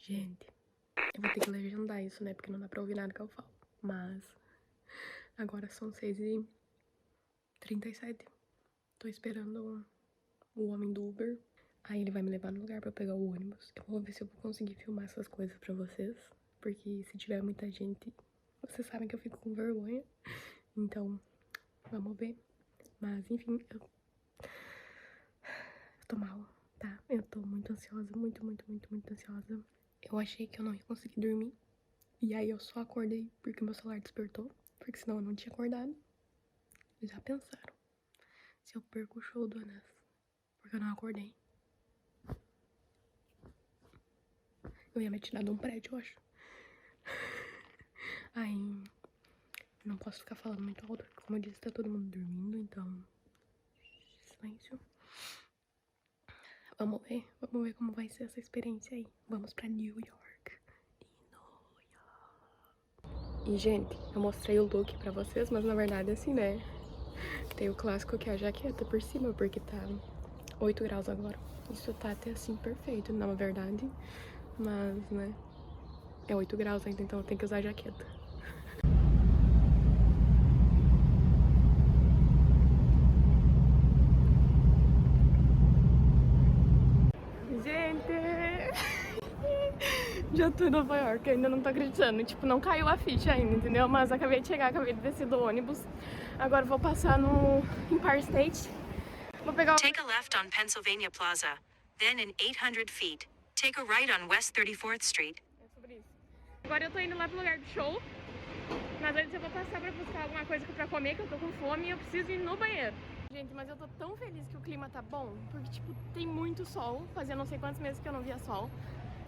Gente, eu vou ter que legendar isso, né? Porque não dá pra ouvir nada que eu falo. Mas agora são 6h37. Tô esperando o homem do Uber. Aí ele vai me levar no lugar pra pegar o ônibus. Eu vou ver se eu vou conseguir filmar essas coisas pra vocês. Porque se tiver muita gente, vocês sabem que eu fico com vergonha. Então, vamos ver. Mas, enfim, eu tô mal, tá? Eu tô muito ansiosa, muito ansiosa. Eu achei que eu não ia conseguir dormir. E aí eu só acordei porque meu celular despertou. Porque senão eu não tinha acordado. Já pensaram se eu perco o show do Anas porque eu não acordei? Eu ia me tirar de um prédio, eu acho. Aí, não posso ficar falando muito alto, porque como eu disse, tá todo mundo dormindo, então... Silêncio. Vamos ver como vai ser essa experiência aí. Vamos pra New York. E, gente, eu mostrei o look pra vocês, mas na verdade, assim, né? Tem o clássico que é a jaqueta por cima, porque tá 8 graus agora. Isso tá até assim perfeito, na verdade. Mas, né? É 8 graus ainda, então eu tenho que usar a jaqueta. Gente! Já tô em Nova York, ainda não tô acreditando. Tipo, não caiu a ficha ainda, entendeu? Mas acabei de chegar, acabei de descer do ônibus. Agora vou passar no Empire State. Vou pegar o... Take a left on Pennsylvania Plaza, then in 800 feet, take a right on West 34th Street. É sobre isso. Agora eu tô indo lá pro lugar do show. Mas antes eu vou passar pra buscar alguma coisa pra comer, que eu tô com fome e eu preciso ir no banheiro. Gente, mas eu tô tão feliz que o clima tá bom, porque, tipo, tem muito sol. Fazia não sei quantos meses que eu não via sol.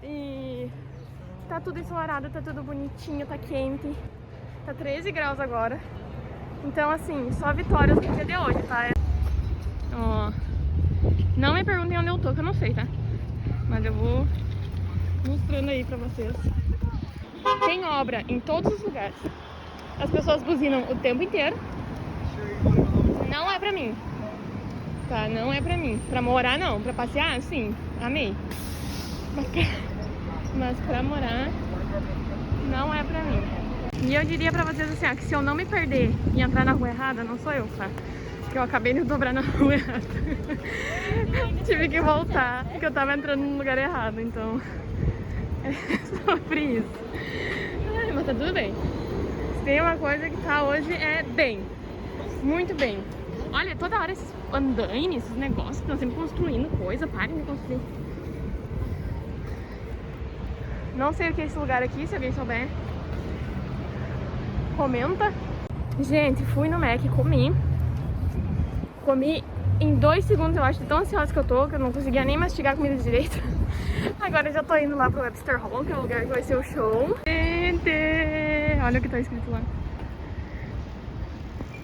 E tá tudo ensolarado, tá tudo bonitinho, tá quente. Tá 13 graus agora. Então, assim, só vitórias no dia de hoje, tá? Ó, não me perguntem onde eu tô, que eu não sei, tá? Mas eu vou mostrando aí pra vocês. Tem obra em todos os lugares. As pessoas buzinam o tempo inteiro. Não é pra mim, tá? Não é pra mim. Pra morar, não. Pra passear, sim. Amei. Mas pra morar, não é pra mim. E eu diria pra vocês assim, ó, que se eu não me perder e entrar na rua errada, não sou eu, tá? Porque eu acabei de dobrar na rua errada. Tive que voltar, porque eu tava entrando no lugar errado, então... É sobre isso. Ai, mas tá tudo bem. Se tem uma coisa que tá hoje é bem. Muito bem. Olha, toda hora esses andaimes, esses negócios que estão sempre construindo coisa, parem de construir. Não sei o que é esse lugar aqui, se alguém souber, comenta. Gente, fui no Mac e comi em 2 segundos, eu acho, de tão ansiosa que eu tô, que eu não conseguia nem mastigar a comida direito. Agora eu já tô indo lá pro Webster Hall, que é o lugar que vai ser o show. Gente, olha o que tá escrito lá.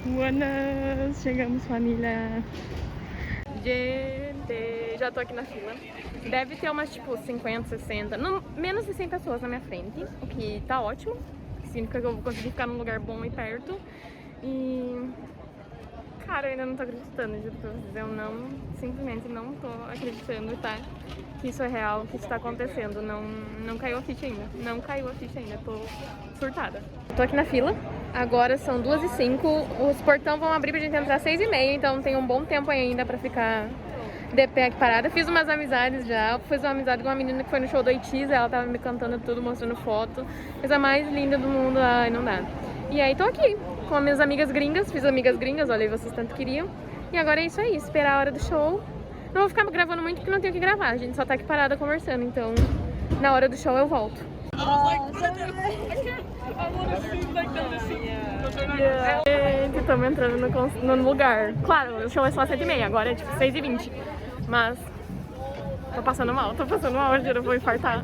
Buenas, chegamos, família. Gente, já tô aqui na fila. Deve ter umas, tipo, 50, 60, não, menos de 100 pessoas na minha frente, o que tá ótimo. Significa que eu vou conseguir ficar num lugar bom e perto. E... cara, eu ainda não tô acreditando, juro pra vocês. Eu não, simplesmente não tô acreditando, tá? Que isso é real, que isso tá acontecendo. Não caiu a ficha ainda. Não caiu a ficha ainda, tô surtada. Tô aqui na fila. Agora são 2h05. Os portão vão abrir pra gente entrar às 6h30, então tem um bom tempo ainda pra ficar de pé aqui parada. Fiz umas amizades já. Fiz uma amizade com uma menina que foi no show do Oitiz. Ela tava me cantando tudo, mostrando foto. Coisa mais linda do mundo. Ai, não dá. E aí tô aqui com as minhas amigas gringas. Fiz amigas gringas, olha aí, vocês tanto queriam. E agora é isso aí, esperar a hora do show. Não vou ficar gravando muito porque não tenho o que gravar. A gente só tá aqui parada conversando, então na hora do show eu volto. Gente, estamos entrando no lugar. Claro, o show é só às 7h30, agora é tipo 6h20. Mas tô passando mal, eu juro, eu vou infartar.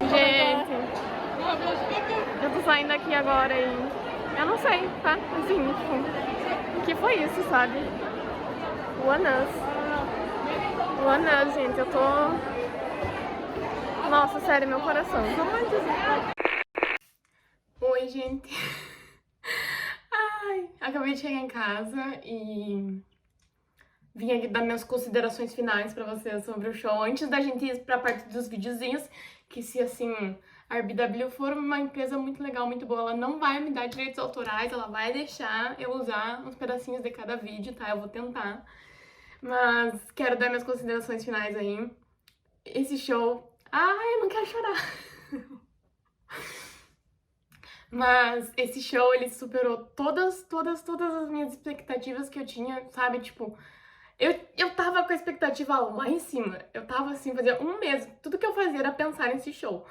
Gente, eu tô saindo aqui agora e eu não sei, tá? Assim, tipo, o que foi isso, sabe? O Anas, gente, eu tô... nossa, sério, meu coração. Oi, gente. Acabei de chegar em casa e vim aqui dar minhas considerações finais pra vocês sobre o show, antes da gente ir pra parte dos videozinhos, que se assim, a RBW for uma empresa muito legal, muito boa, ela não vai me dar direitos autorais, ela vai deixar eu usar uns pedacinhos de cada vídeo, tá? Eu vou tentar. Mas quero dar minhas considerações finais aí. Esse show... Ai, eu não quero chorar! Mas esse show, ele superou todas as minhas expectativas que eu tinha, sabe? Tipo, eu tava com a expectativa lá em cima. Eu tava assim, fazia um mês, tudo que eu fazia era pensar nesse show.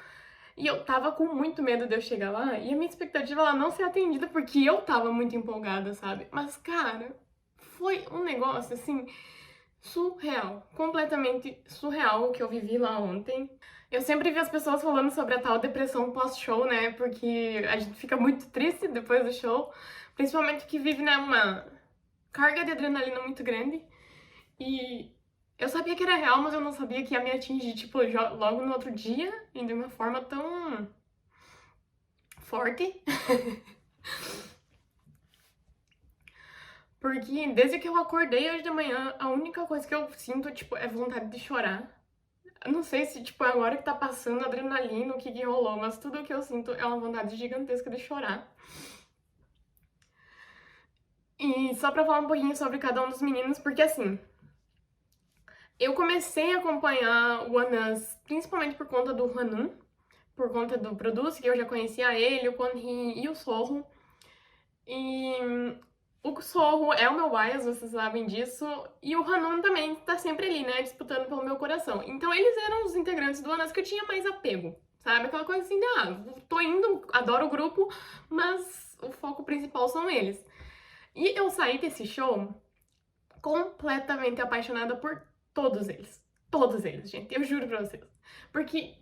E eu tava com muito medo de eu chegar lá e a minha expectativa ela não ser atendida porque eu tava muito empolgada, sabe? Mas, cara, foi um negócio assim surreal, completamente surreal o que eu vivi lá ontem. Eu sempre vi as pessoas falando sobre a tal depressão pós-show, né? Porque a gente fica muito triste depois do show, principalmente que vive, né, uma carga de adrenalina muito grande. E eu sabia que era real, mas eu não sabia que ia me atingir, tipo, logo no outro dia e de uma forma tão forte. Porque desde que eu acordei hoje de manhã, a única coisa que eu sinto, tipo, é vontade de chorar. Eu não sei se, tipo, agora que tá passando adrenalina, o que que rolou, mas tudo o que eu sinto é uma vontade gigantesca de chorar. E só pra falar um pouquinho sobre cada um dos meninos, porque assim, eu comecei a acompanhar o One Us principalmente por conta do Hanum, por conta do Produce, que eu já conhecia ele, o Kwon-hee e o Sorro. E o Sorro é o meu bias, vocês sabem disso, e o Hanum também tá sempre ali, né, disputando pelo meu coração. Então eles eram os integrantes do One Us que eu tinha mais apego, sabe? Aquela coisa assim de, tô indo, adoro o grupo, mas o foco principal são eles. E eu saí desse show completamente apaixonada por todos eles. Todos eles, gente, eu juro pra vocês. Porque,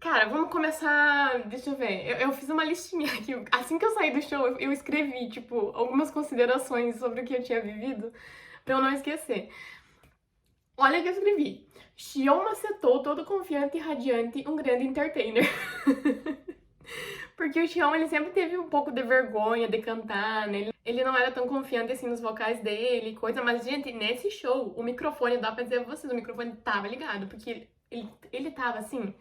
cara, vamos começar. Deixa eu ver. Eu fiz uma listinha aqui. Assim que eu saí do show, eu escrevi, tipo, algumas considerações sobre o que eu tinha vivido, pra eu não esquecer. Olha o que eu escrevi. Xion macetou, todo confiante e radiante, um grande entertainer. Porque o Xion, ele sempre teve um pouco de vergonha de cantar, né? Ele não era tão confiante assim nos vocais dele, coisa. Mas, gente, nesse show, o microfone, dá pra dizer pra vocês, o microfone tava ligado. Porque ele tava assim...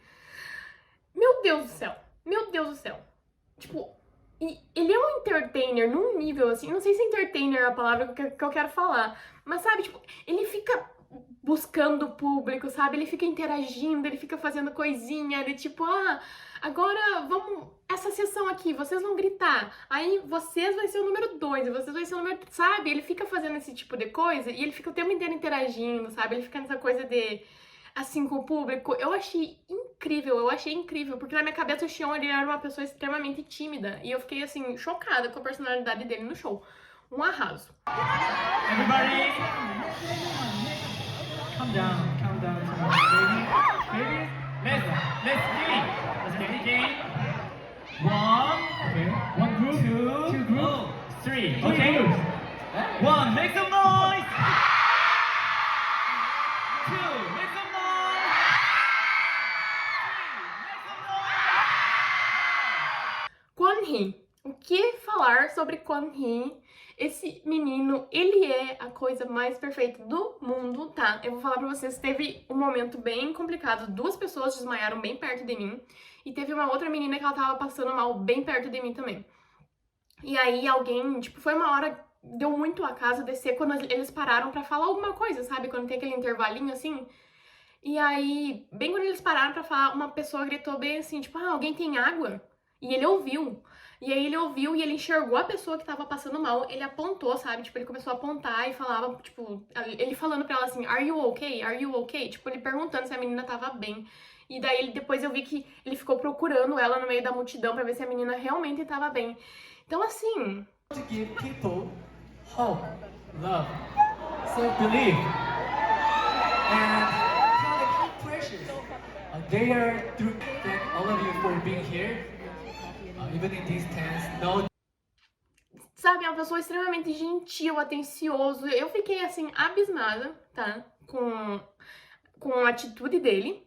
Meu Deus do céu! Meu Deus do céu! Tipo, e ele é um entertainer num nível assim... Não sei se entertainer é a palavra que eu quero falar. Mas, sabe, tipo, ele fica buscando o público, sabe? Ele fica interagindo, ele fica fazendo coisinha, ele tipo, agora vamos, essa sessão aqui, vocês vão gritar, aí vocês vai ser o número 2, vocês vai ser o número, sabe? Ele fica fazendo esse tipo de coisa e ele fica o tempo inteiro interagindo, sabe? Ele fica nessa coisa de, assim, com o público. Eu achei incrível, porque na minha cabeça o Xion, ele era uma pessoa extremamente tímida e eu fiquei, assim, chocada com a personalidade dele no show. Um arraso. Everybody, calm down, baby. Let's get game. One group, two group, three. Okay. One, make some noise. Two, make some noise. Kwon-hee. O que falar sobre Kwon-hee? Esse menino, ele é a coisa mais perfeita do mundo, tá? Eu vou falar pra vocês, teve um momento bem complicado. 2 pessoas desmaiaram bem perto de mim. E teve uma outra menina que ela tava passando mal bem perto de mim também. E aí alguém, tipo, foi uma hora, deu muito a casa descer quando eles pararam pra falar alguma coisa, sabe? Quando tem aquele intervalinho assim. E aí, bem quando eles pararam pra falar, uma pessoa gritou bem assim, tipo, alguém tem água? E ele ouviu. E aí ele ouviu e ele enxergou a pessoa que tava passando mal, ele apontou, sabe? Tipo, ele começou a apontar e falava, tipo, ele falando pra ela assim, Are you okay? Are you okay? Tipo, ele perguntando se a menina tava bem. E daí depois eu vi que ele ficou procurando ela no meio da multidão pra ver se a menina realmente tava bem. Então, assim... To give people hope, love, self-belief, and how precious they are to thank all of you for being here. Even in these tense, no. Sabe, é uma pessoa extremamente gentil, atencioso. Eu fiquei, assim, abismada, tá? Com a atitude dele.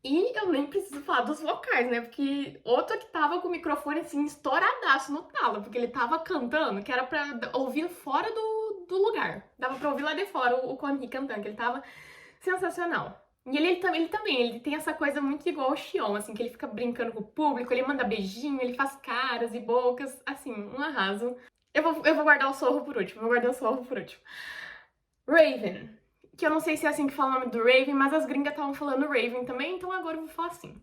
E eu nem preciso falar dos vocais, né? Porque outro que tava com o microfone assim, estouradaço no talo, porque ele tava cantando, que era pra ouvir fora do lugar. Dava pra ouvir lá de fora o Kwon Hee cantando, que ele tava sensacional. E ele tem essa coisa muito igual ao Xion, assim, que ele fica brincando com o público, ele manda beijinho, ele faz caras e bocas, assim, um arraso. Eu vou guardar o Sorro por último, vou guardar o Sorro por último. Raven, que eu não sei se é assim que fala o nome do Raven, mas as gringas estavam falando Raven também, então agora eu vou falar assim.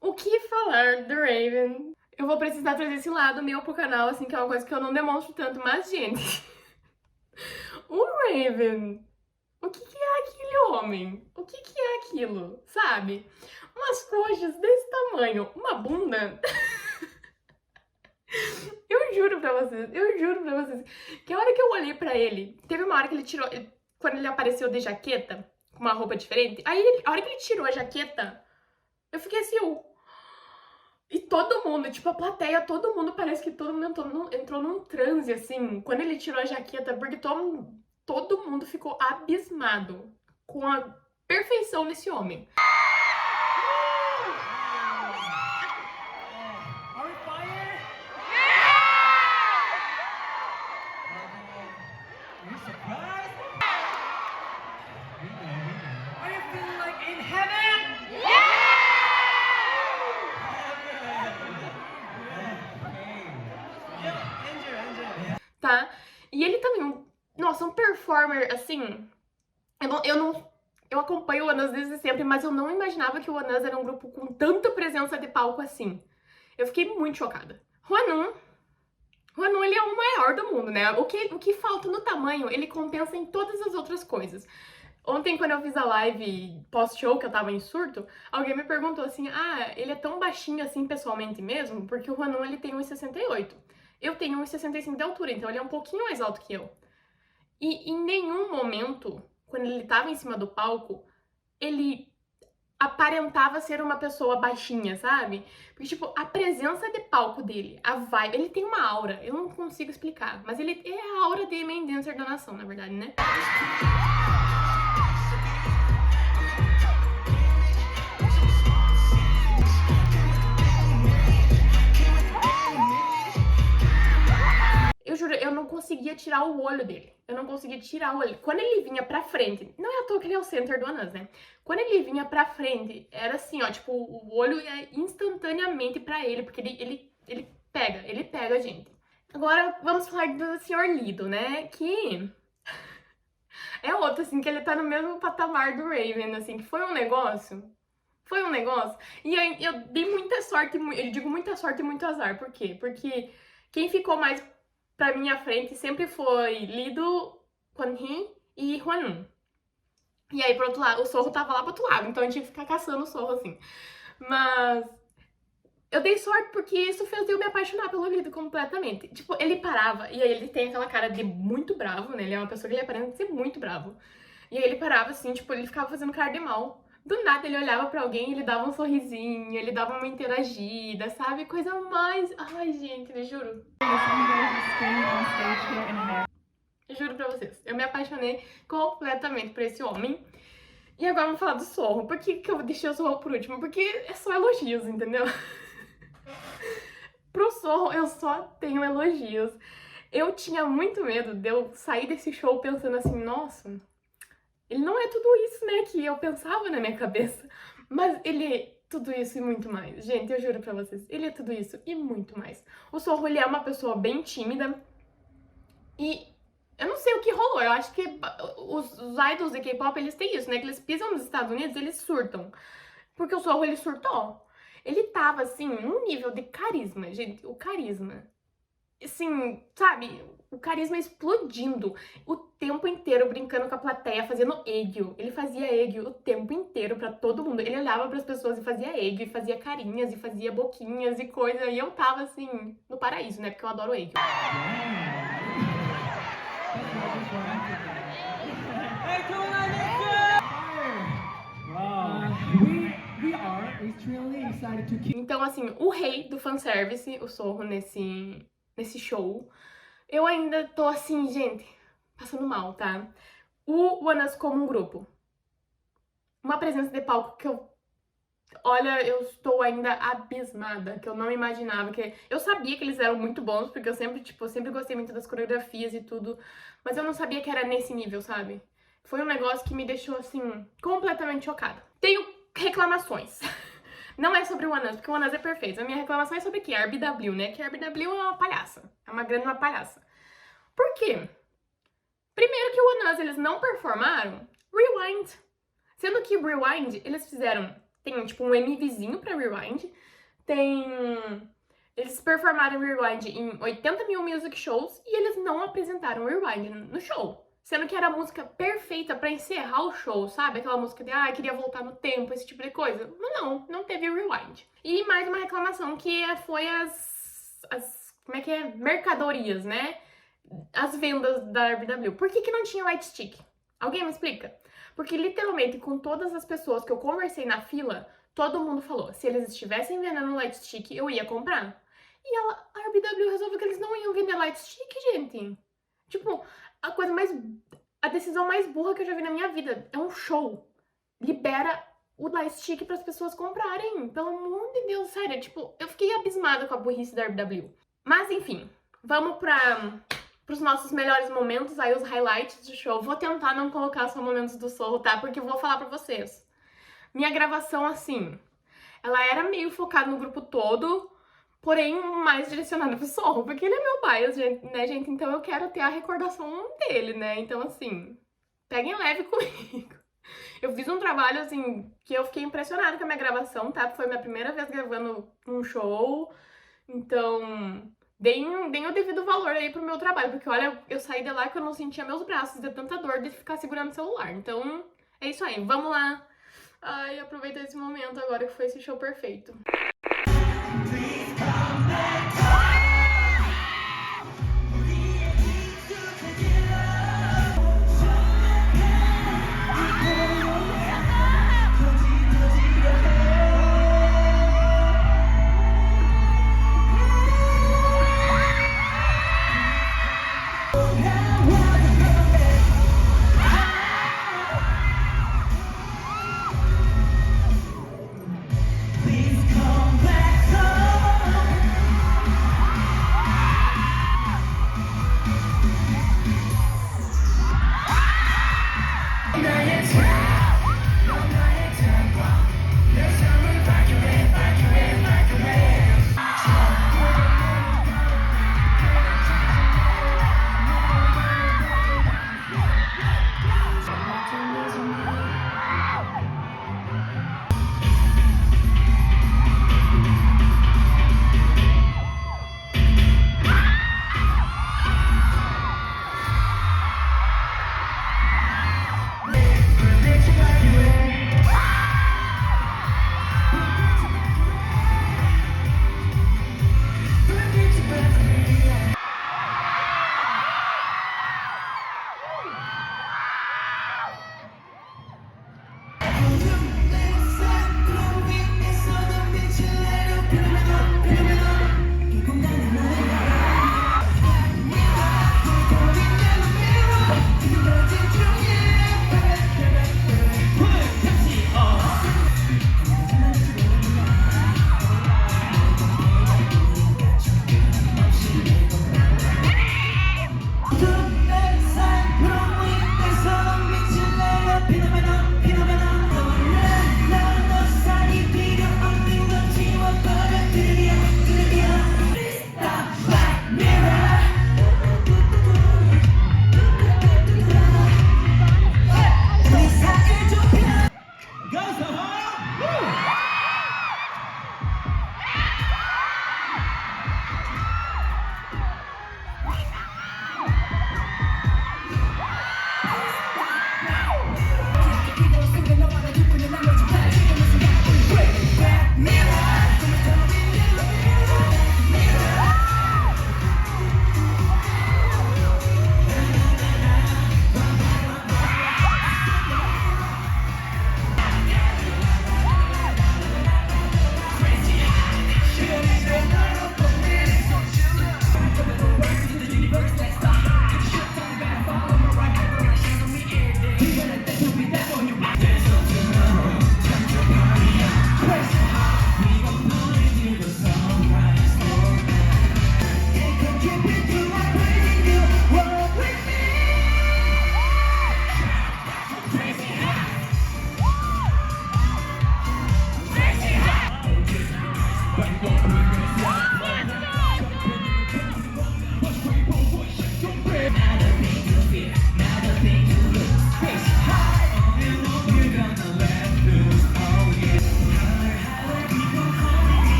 O que falar do Raven? Eu vou precisar trazer esse lado meu pro canal, assim, que é uma coisa que eu não demonstro tanto, mas, gente... o Raven... O que é aquele homem? O que é aquilo? Sabe? Umas coxas desse tamanho, uma bunda. Eu juro pra vocês, que a hora que eu olhei pra ele, teve uma hora que ele tirou, quando ele apareceu de jaqueta, com uma roupa diferente, aí a hora que ele tirou a jaqueta, eu fiquei assim, e todo mundo, tipo a plateia, todo mundo, parece que todo mundo entrou num transe, assim, quando ele tirou a jaqueta, porque todo mundo ficou abismado com a perfeição desse homem. Are we fire? Are you surprised? We know. Are you feeling like in heaven? Tá? E ele também, nossa, um performer, assim, eu acompanho o ONEUS desde sempre, mas eu não imaginava que o ONEUS era um grupo com tanta presença de palco assim. Eu fiquei muito chocada. Hwanwoong, ele é o maior do mundo, né? O que falta no tamanho, ele compensa em todas as outras coisas. Ontem, quando eu fiz a live pós-show, que eu tava em surto, alguém me perguntou assim, ele é tão baixinho assim pessoalmente mesmo? Porque o Hwanwoong, ele tem 1,68. Eu tenho 1,65 de altura, então ele é um pouquinho mais alto que eu. E em nenhum momento, quando ele tava em cima do palco, ele aparentava ser uma pessoa baixinha, sabe? Porque, tipo, a presença de palco dele, a vibe, ele tem uma aura, eu não consigo explicar, mas ele é a aura de main dancer da nação, na verdade, né? Eu juro, eu não conseguia tirar o olho dele. Eu não conseguia tirar o olho. Quando ele vinha pra frente, não é à toa que ele é o center do ONEUS, né? Quando ele vinha pra frente, era assim, ó, tipo, o olho ia instantaneamente pra ele, porque ele pega a gente. Agora, vamos falar do Sr. Lido, né? Que é outro, assim, que ele tá no mesmo patamar do Raven, assim, que foi um negócio. Foi um negócio. E eu dei muita sorte, eu digo muita sorte e muito azar. Por quê? Porque quem ficou mais pra minha frente sempre foi Lido, Kwon Hee e Hwanwoong. E aí, pro outro lado, o Sorro tava lá pro outro lado, então a gente tinha que ficar caçando o Sorro, assim. Mas eu dei sorte porque isso fez eu me apaixonar pelo Lido completamente. Tipo, ele parava, e aí ele tem aquela cara de muito bravo, né? Ele é uma pessoa que ele aparenta ser muito bravo. E aí ele parava assim, tipo, ele ficava fazendo cara de mal. Do nada ele olhava pra alguém e ele dava um sorrisinho, ele dava uma interagida, sabe? Coisa mais... Ai, gente, eu juro. Eu juro pra vocês, eu me apaixonei completamente por esse homem. E agora vamos falar do Sorro. Por que eu deixei o Sorro por último? Porque é só elogios, entendeu? Pro Sorro eu só tenho elogios. Eu tinha muito medo de eu sair desse show pensando assim, nossa... Ele não é tudo isso, né, que eu pensava na minha cabeça. Mas ele é tudo isso e muito mais. Gente, eu juro pra vocês, ele é tudo isso e muito mais. O Sorro, ele é uma pessoa bem tímida. E eu não sei o que rolou. Eu acho que os idols de K-pop, eles têm isso, né? Que eles pisam nos Estados Unidos, eles surtam. Porque o Sorro, ele surtou. Ele tava, assim, num nível de carisma, gente. O carisma. Assim, sabe? O carisma explodindo o tempo inteiro, brincando com a plateia, fazendo egg. Ele fazia egg o tempo inteiro pra todo mundo. Ele olhava pras pessoas e fazia egg, e fazia carinhas, e fazia boquinhas e coisa. E eu tava, assim, no paraíso, né? Porque eu adoro egg. Então, assim, o rei do fanservice, o Sorro, nesse show. Eu ainda tô assim, gente, passando mal, tá? O ONEUS como um grupo. Uma presença de palco que eu Olha, eu estou ainda abismada, que eu não imaginava que... Eu sabia que eles eram muito bons, porque eu sempre, tipo, eu sempre gostei muito das coreografias e tudo, mas eu não sabia que era nesse nível, sabe? Foi um negócio que me deixou, assim, completamente chocada. Tenho reclamações. Não é sobre o One Us, porque o One Us é perfeito. A minha reclamação é sobre o quê? A RBW, né? Que a RBW é uma palhaça. É uma grande palhaça. Por quê? Primeiro que o One Us, eles não performaram Rewind. Sendo que Rewind, eles fizeram... Tem, tipo, um MVzinho pra Rewind. Tem... Eles performaram Rewind em 80 mil music shows e eles não apresentaram Rewind no show. Sendo que era a música perfeita pra encerrar o show, sabe? Aquela música de, queria voltar no tempo, esse tipo de coisa. Mas não teve Rewind. E mais uma reclamação que foi como é que é? Mercadorias, né? As vendas da RBW. Por que não tinha Light Stick? Alguém me explica? Porque literalmente com todas as pessoas que eu conversei na fila, todo mundo falou, se eles estivessem vendendo Light Stick, eu ia comprar. E a RBW resolveu que eles não iam vender Light Stick, gente. Tipo, a decisão mais burra que eu já vi na minha vida. É um show. Libera o Light Stick para as pessoas comprarem. Pelo amor de Deus, sério. Tipo, eu fiquei abismada com a burrice da RBW. Mas, enfim, vamos pros nossos melhores momentos, aí os highlights do show. Vou tentar não colocar só momentos do solo, tá? Porque eu vou falar pra vocês. Minha gravação, assim, ela era meio focada no grupo todo, porém mais direcionada pro solo, porque ele é meu bias, né, gente? Então eu quero ter a recordação dele, né? Então, assim, peguem leve comigo. Eu fiz um trabalho, assim, que eu fiquei impressionada com a minha gravação, tá? Foi minha primeira vez gravando um show, então... Deem o devido valor aí pro meu trabalho, porque olha, eu saí de lá que eu não sentia meus braços de tanta dor de ficar segurando o celular. Então, é isso aí, vamos lá. Ai, aproveita esse momento agora que foi esse show perfeito. Please come.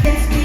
Let's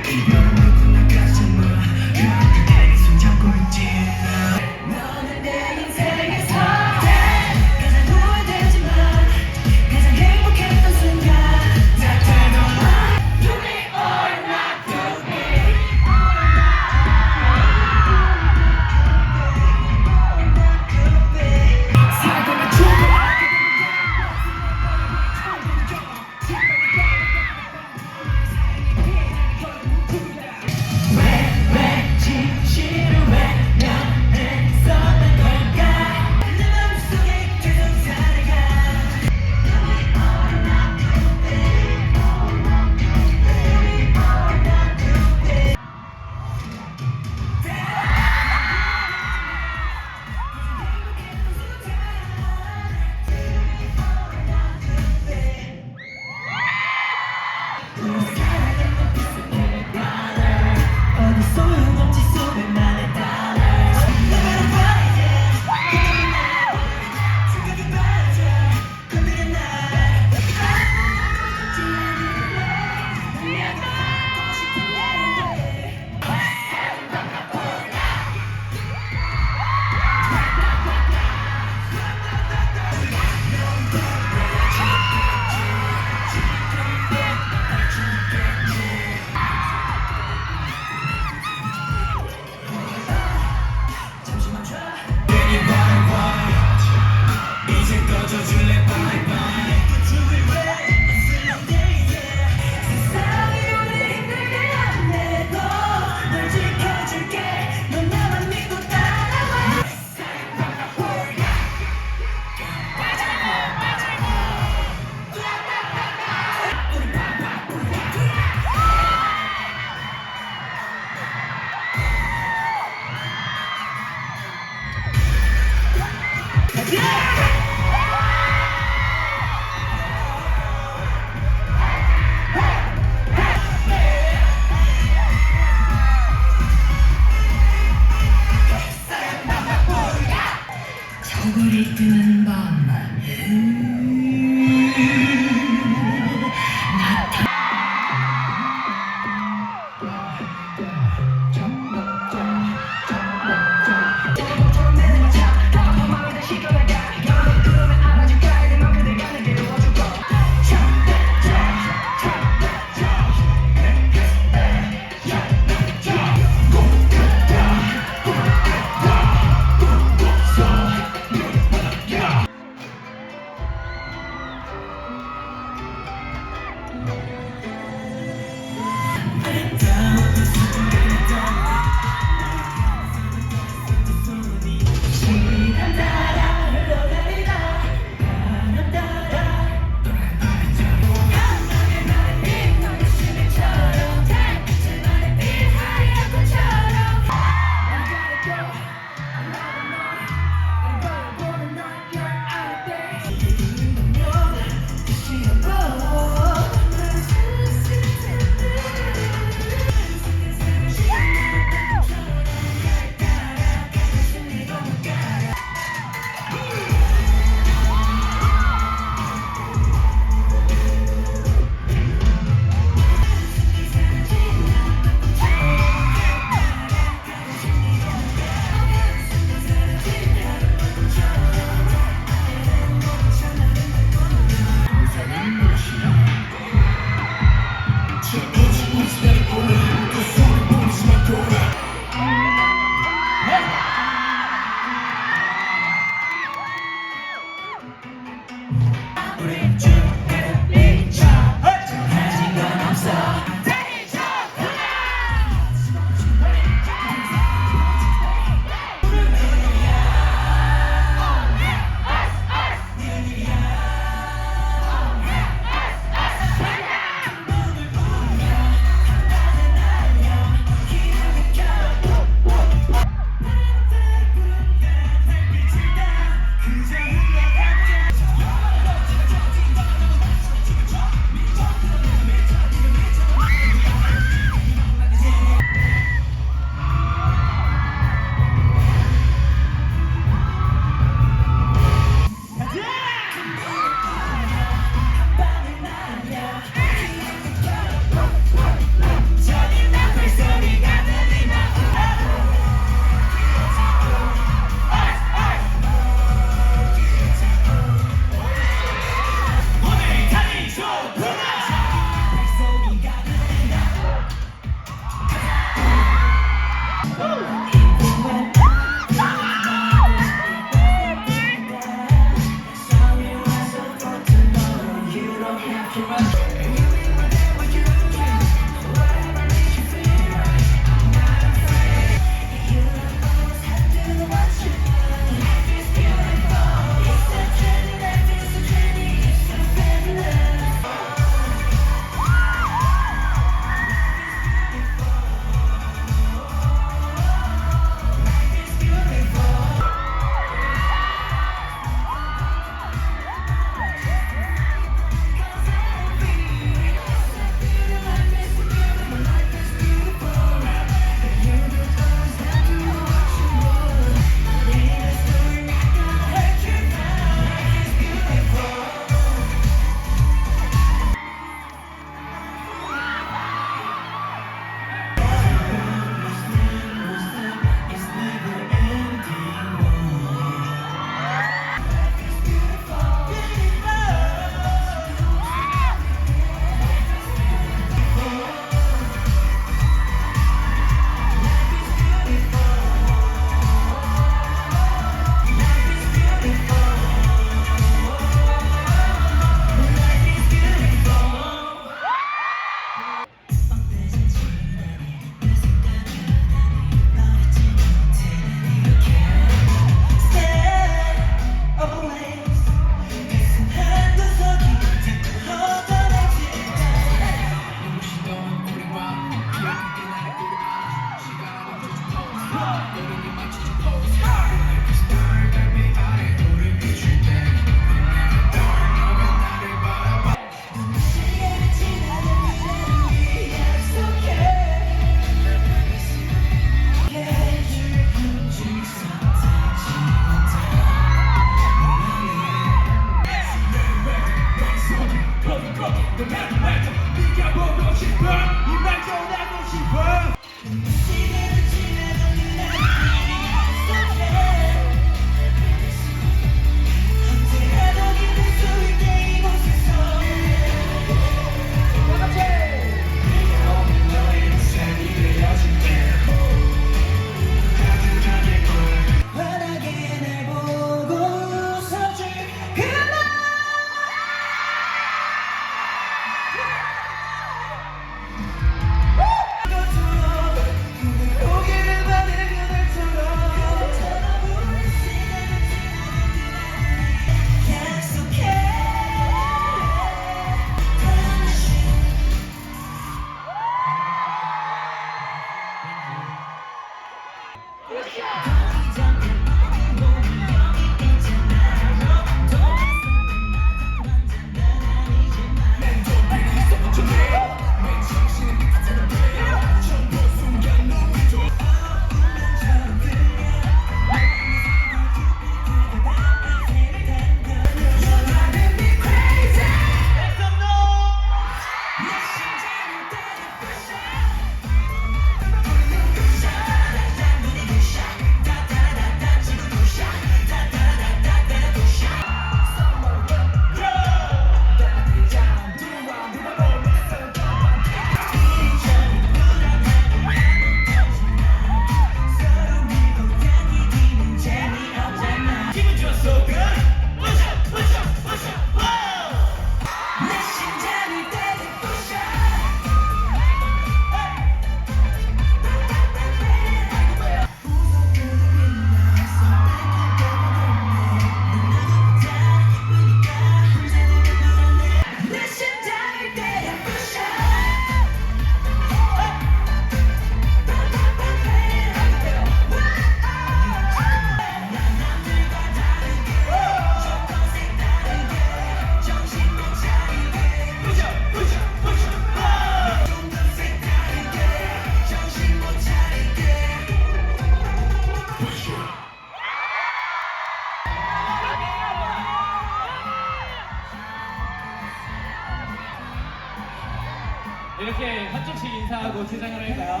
조금씩 인사하고 퇴장을 할까요?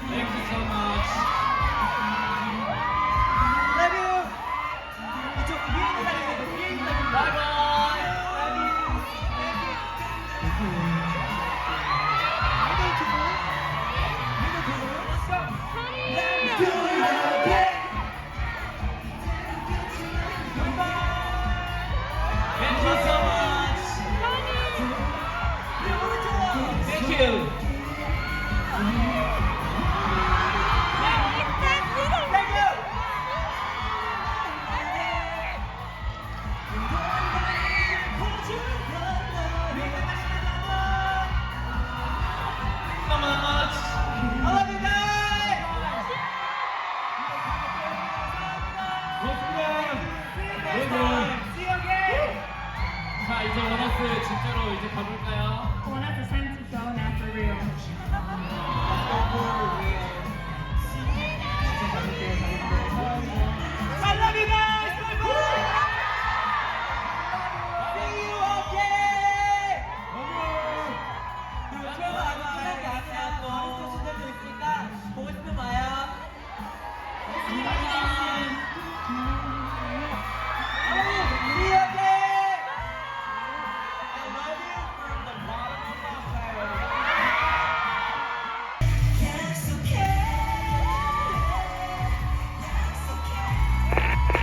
Thank you so much. Love you. 이쪽 위에 있는 사람이에요. 위에 있는 사람. Bye bye. Love you. Thank you so much. Thank you. So much. I love you guys. 고맙습니다. Next time. See you again. 자, 이제 원어스 진짜로 이제 가볼까요? Well, that's the time to go now for real. 진짜 가볼게요.